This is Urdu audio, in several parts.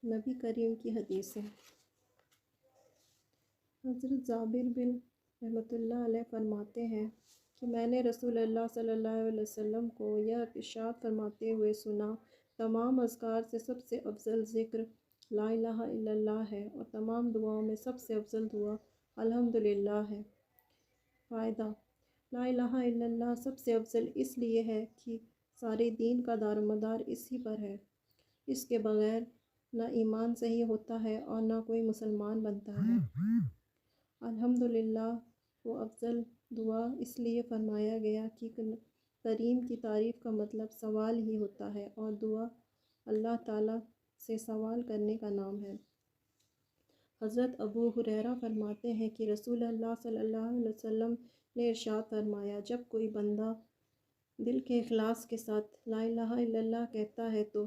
نبی کریم کی حدیث ہے۔ حضرت جابر بن رحمۃ اللہ علیہ فرماتے ہیں کہ میں نے رسول اللہ صلی اللہ علیہ وسلم کو یہ ارشاد فرماتے ہوئے سنا، تمام اذکار سے سب سے افضل ذکر لا الہ الا اللہ ہے، اور تمام دعاؤں میں سب سے افضل دعا الحمدللہ ہے۔ فائدہ: لا الہ الا اللہ سب سے افضل اس لیے ہے کہ سارے دین کا دار و مدار اسی پر ہے۔ اس کے بغیر نہ ایمان صحیح ہوتا ہے اور نہ کوئی مسلمان بنتا ہے۔ الحمدللہ کو افضل دعا اس لیے فرمایا گیا کہ کریم کی تعریف کا مطلب سوال ہی ہوتا ہے، اور دعا اللہ تعالیٰ سے سوال کرنے کا نام ہے۔ حضرت ابو ہریرہ فرماتے ہیں کہ رسول اللہ صلی اللہ علیہ وسلم نے ارشاد فرمایا، جب کوئی بندہ دل کے اخلاص کے ساتھ لا الہ الا اللہ کہتا ہے تو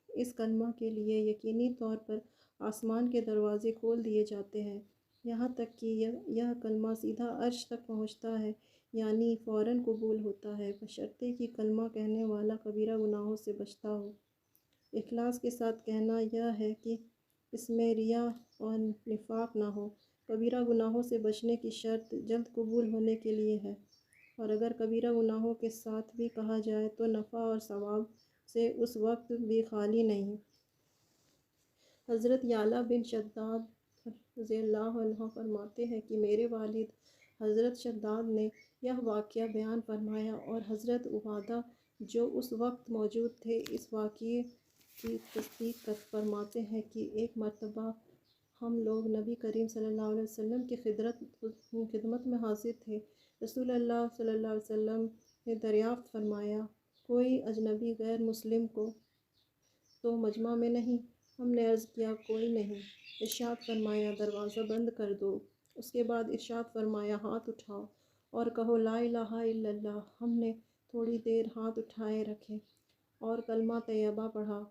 اس کلمہ کے لیے یقینی طور پر آسمان کے دروازے کھول دیے جاتے ہیں، یہاں تک کہ یہ کلمہ سیدھا عرش تک پہنچتا ہے، یعنی فوراً قبول ہوتا ہے، بشرطے کہ کلمہ کہنے والا کبیرہ گناہوں سے بچتا ہو۔ اخلاص کے ساتھ کہنا یہ ہے کہ اس میں ریا اور نفاق نہ ہو۔ کبیرہ گناہوں سے بچنے کی شرط جلد قبول ہونے کے لیے ہے، اور اگر کبیرہ گناہوں کے ساتھ بھی کہا جائے تو نفع اور ثواب سے اس وقت بھی خالی نہیں۔ حضرت یعلا بن شداد رضی اللہ عنہ فرماتے ہیں کہ میرے والد حضرت شداد نے یہ واقعہ بیان فرمایا، اور حضرت عبادہ جو اس وقت موجود تھے اس واقعے کی تصدیق فرماتے ہیں کہ ایک مرتبہ ہم لوگ نبی کریم صلی اللہ علیہ وسلم کی خدمت میں حاضر تھے۔ رسول اللہ صلی اللہ علیہ وسلم نے دریافت فرمایا، کوئی اجنبی غیر مسلم کو تو مجمع میں نہیں؟ ہم نے عرض کیا، کوئی نہیں۔ ارشاد فرمایا، دروازہ بند کر دو۔ اس کے بعد ارشاد فرمایا، ہاتھ اٹھاؤ اور کہو لا الہ الا اللہ۔ ہم نے تھوڑی دیر ہاتھ اٹھائے رکھے اور کلمہ طیبہ پڑھا،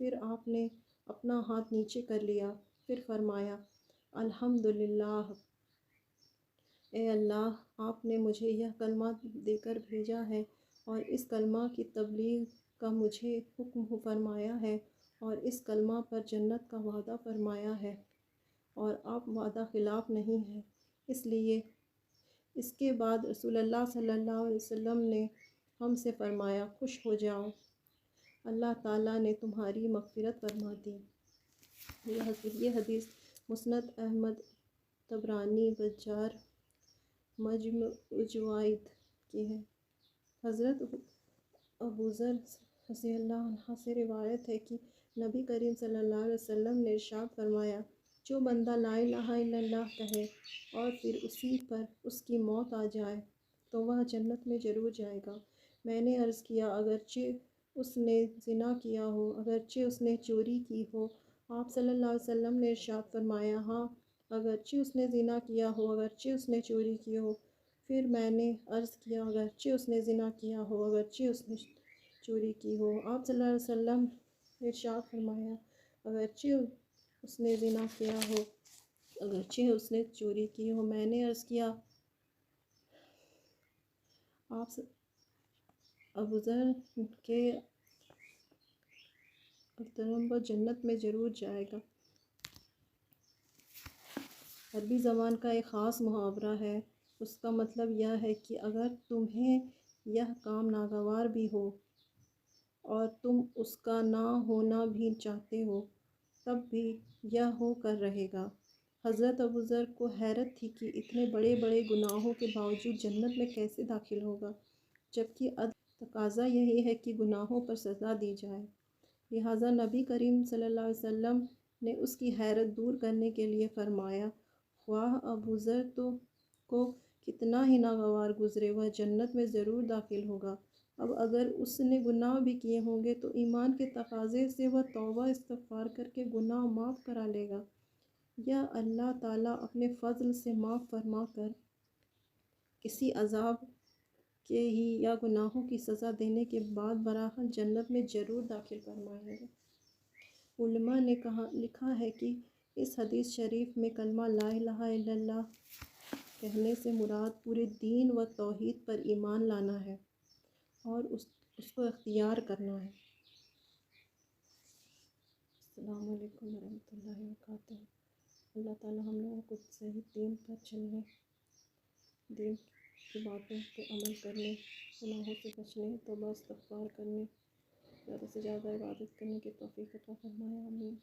پھر آپ نے اپنا ہاتھ نیچے کر لیا، پھر فرمایا، الحمدللہ، اے اللہ، آپ نے مجھے یہ کلمہ دے کر بھیجا ہے اور اس کلمہ کی تبلیغ کا مجھے حکم فرمایا ہے، اور اس کلمہ پر جنت کا وعدہ فرمایا ہے، اور آپ وعدہ خلاف نہیں ہیں۔ اس لیے اس کے بعد رسول اللہ صلی اللہ علیہ وسلم نے ہم سے فرمایا، خوش ہو جاؤ، اللہ تعالیٰ نے تمہاری مغفرت فرما دی۔ یہ حدیث مسند احمد، طبرانی، بزار، مجمع الزوائد کی ہے۔ حضرت ابوذر رضی اللہ عنہ سے روایت ہے کہ نبی کریم صلی اللہ علیہ وسلم نے ارشاد فرمایا، جو بندہ لا الہ الا اللہ کہے اور پھر اسی پر اس کی موت آ جائے تو وہ جنت میں ضرور جائے گا۔ میں نے عرض کیا، اگرچہ اس نے زنا کیا ہو، اگرچہ اس نے چوری کی ہو؟ آپ صلی اللہ علیہ وسلم نے ارشاد فرمایا، ہاں، اگرچہ اس نے زنا کیا ہو، اگرچہ اس نے چوری کی ہو۔ پھر میں نے عرض کیا، اگرچہ اس نے زنا کیا ہو، اگرچہ اس نے چوری کی ہو؟ آپ صلی اللہ علیہ وسلم نے ارشاد فرمایا، اگرچہ اس نے زنا کیا ہو، اگرچہ اس نے چوری کی ہو۔ میں نے عرض کیا، آپ ابوذر کے محترم وہ جنت میں ضرور جائے گا۔ عربی زبان کا ایک خاص محاورہ ہے، اس کا مطلب یہ ہے کہ اگر تمہیں یہ کام ناگوار بھی ہو اور تم اس کا نہ ہونا بھی چاہتے ہو، تب بھی یہ ہو کر رہے گا۔ حضرت ابوذر کو حیرت تھی کہ اتنے بڑے بڑے گناہوں کے باوجود جنت میں کیسے داخل ہوگا، جبکہ تقاضا یہی ہے کہ گناہوں پر سزا دی جائے۔ لہٰذا نبی کریم صلی اللہ علیہ وسلم نے اس کی حیرت دور کرنے کے لیے فرمایا، خواہ ابوذر کو کتنا ہی ناگوار گزرے، وہ جنت میں ضرور داخل ہوگا۔ اب اگر اس نے گناہ بھی کیے ہوں گے تو ایمان کے تقاضے سے وہ توبہ استغفار کر کے گناہ معاف کرا لے گا، یا اللہ تعالیٰ اپنے فضل سے معاف فرما کر کسی عذاب کے ہی یا گناہوں کی سزا دینے کے بعد بہرحال جنت میں ضرور داخل فرمائیں گے۔ علماء نے لکھا ہے کہ اس حدیث شریف میں کلمہ لا الہ الا اللہ کہنے سے مراد پورے دین و توحید پر ایمان لانا ہے اور اس کو اختیار کرنا ہے۔ السلام علیکم ورحمۃ اللہ وبرکاتہ۔ اللہ تعالیٰ ہم لوگوں کو صحیح دین پر چلنے، دین کی باتوں پہ عمل کرنے، گناہوں سے بچنے، توبہ استغفار کرنے، زیادہ سے زیادہ عبادت کرنے کی توفیق عطا فرمائے، آمین۔